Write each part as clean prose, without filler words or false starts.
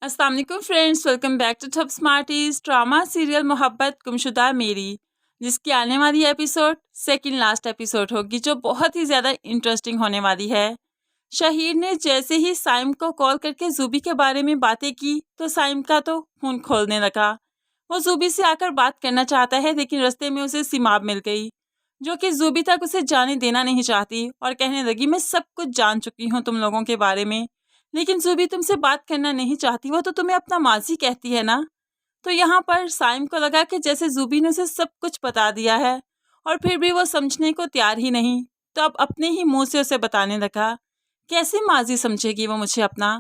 अस्सलाम वालेकुम friends, welcome back to Top Smarties. Drama serial Mohabbat Gumshuda मेरी, जिसकी आने वाली एपिसोड सेकंड लास्ट एपिसोड होगी, जो बहुत ही ज़्यादा इंटरेस्टिंग होने वाली है। शहीर ने जैसे ही साइम को कॉल करके जूबी के बारे में बातें की तो साइम का तो खून खोलने लगा। वो जूबी से आकर बात करना चाहता है, लेकिन रास्ते में उसे सिमाब मिल गई, जो कि जूबी तक उसे जाने देना नहीं चाहती और कहने लगी, मैं सब कुछ जान चुकी हूँ तुम लोगों के बारे में, लेकिन जूबी तुमसे बात करना नहीं चाहती। वो तो तुम्हें अपना माजी कहती है ना। तो यहाँ पर साइम को लगा कि जैसे जूबी ने उसे सब कुछ बता दिया है और फिर भी वो समझने को तैयार ही नहीं, तो अब अपने ही मुंह से उसे बताने लगा। कैसे माजी समझेगी वो मुझे अपना?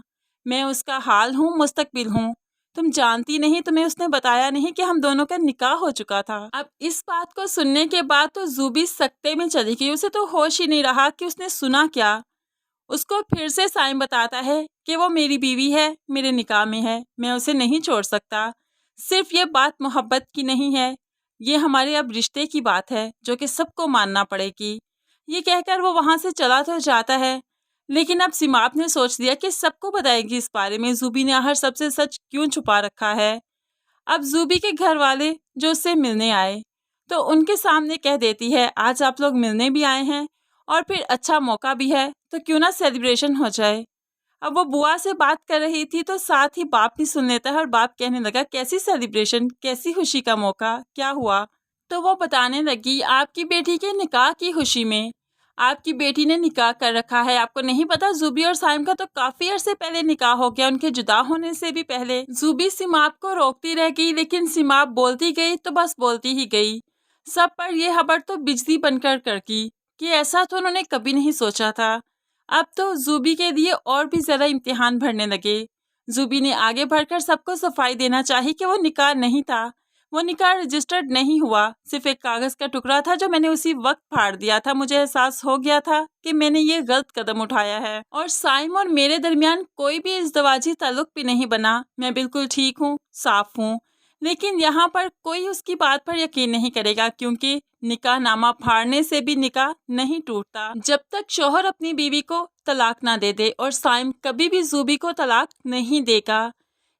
मैं उसका हाल हूँ, मुस्तकबिल हूँ। तुम जानती नहीं, तुम्हें उसने बताया नहीं कि हम दोनों का निकाह हो चुका था। अब इस बात को सुनने के बाद तो जूबी सकते में चली गई। उसे तो होश ही नहीं रहा कि उसने सुना क्या। उसको फिर से साइम बताता है कि वो मेरी बीवी है, मेरे निकाह में है, मैं उसे नहीं छोड़ सकता। सिर्फ ये बात मोहब्बत की नहीं है, ये हमारे अब रिश्ते की बात है, जो कि सबको मानना पड़ेगी। ये कहकर वो वहाँ से चला तो जाता है, लेकिन अब सिमाब ने सोच लिया कि सबको बताएगी इस बारे में जूबी ने हर सबसे सच क्यों छुपा रखा है। अब जूबी के घर वाले जो उससे मिलने आए, तो उनके सामने कह देती है, आज आप लोग मिलने भी आए हैं और फिर अच्छा मौका भी है, तो क्यों ना सेलिब्रेशन हो जाए। अब वो बुआ से बात कर रही थी, तो साथ ही बाप भी सुन लेता है और बाप कहने लगा, कैसी सेलिब्रेशन, कैसी खुशी का मौका, क्या हुआ? तो वो बताने लगी, आपकी बेटी के निकाह की खुशी में। आपकी बेटी ने निकाह कर रखा है, आपको नहीं पता? जूबी और साइम का तो काफी अरसे पहले निकाह हो गया, उनके जुदा होने से भी पहले। जूबी सिमाब को रोकती रह गई, लेकिन सिमाब बोलती गई तो बस बोलती ही गई। सब पर यह खबर तो बिजली बनकर कड़की कि ऐसा तो उन्होंने कभी नहीं सोचा था। अब तो जूबी के लिए और भी ज्यादा इम्तिहान भरने लगे। जूबी ने आगे बढ़कर सबको सफाई देना चाहिए कि वो निकाह नहीं था, वो निकाह रजिस्टर्ड नहीं हुआ, सिर्फ एक कागज का टुकड़ा था जो मैंने उसी वक्त फाड़ दिया था। मुझे एहसास हो गया था कि मैंने ये गलत कदम उठाया है और साइम और मेरे दरमियान कोई भी इज़्दवाजी ताल्लुक भी नहीं बना। मैं बिल्कुल ठीक हूँ, साफ हूँ। लेकिन यहाँ पर कोई उसकी बात पर यकीन नहीं करेगा, क्योंकि निकाह नामा फाड़ने से भी निकाह नहीं टूटता जब तक शोहर अपनी बीवी को तलाक ना दे दे, और साइम कभी भी जूबी को तलाक नहीं देगा।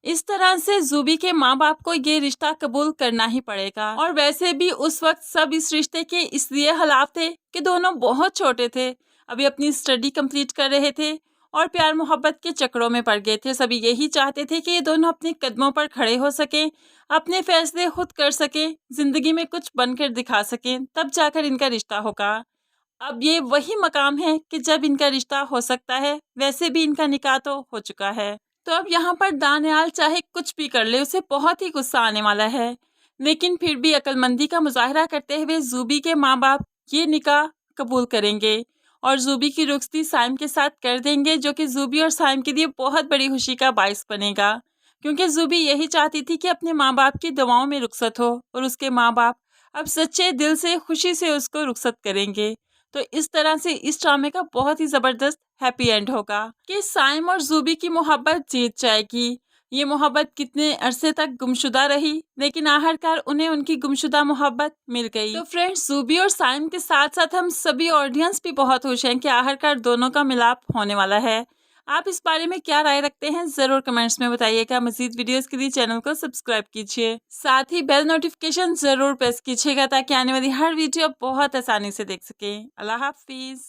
इस तरह से जूबी के माँ बाप को ये रिश्ता कबूल करना ही पड़ेगा। और वैसे भी उस वक्त सब इस रिश्ते के इसलिए खिलाफ थे कि दोनों बहुत छोटे थे, अभी अपनी स्टडी कंप्लीट कर रहे थे और प्यार मोहब्बत के चक्रों में पड़ गए थे। सभी यही चाहते थे कि ये दोनों अपने कदमों पर खड़े हो सकें, अपने फैसले खुद कर सकें, जिंदगी में कुछ बनकर दिखा सकें, तब जाकर इनका रिश्ता होगा। अब ये वही मकाम है कि जब इनका रिश्ता हो सकता है। वैसे भी इनका निकाह तो हो चुका है। तो अब यहाँ पर दानियाल चाहे कुछ भी कर ले, उसे बहुत ही गुस्सा आने वाला है, लेकिन फिर भी अक्लमंदी का मुजाहरा करते हुए जूबी के माँ बाप ये निकाह कबूल करेंगे और जूबी की रुखसती साइम के साथ कर देंगे, जो कि जूबी और साइम के लिए बहुत बड़ी खुशी का बाइस बनेगा, क्योंकि जूबी यही चाहती थी कि अपने माँ बाप की दुआओं में रुखसत हो, और उसके माँ बाप अब सच्चे दिल से खुशी से उसको रुखसत करेंगे। तो इस तरह से इस ड्रामे का बहुत ही ज़बरदस्त हैप्पी एंड होगा कि साइम और जूबी की मोहब्बत जीत जाएगी। ये मोहब्बत कितने अरसे तक गुमशुदा रही, लेकिन आखिरकार उन्हें उनकी गुमशुदा मोहब्बत मिल गई। तो फ्रेंड्स, जूबी और साइम के साथ साथ हम सभी ऑडियंस भी बहुत खुश हैं कि आखिरकार दोनों का मिलाप होने वाला है। आप इस बारे में क्या राय रखते हैं, ज़रूर कमेंट्स में बताइएगा। मज़ीद वीडियोस के लिए चैनल को सब्सक्राइब कीजिए, साथ ही बेल नोटिफिकेशन ज़रूर प्रेस कीजिएगा, ताकि आने वाली हर वीडियो बहुत आसानी से देख सकें। अल्लाह हाफिज़।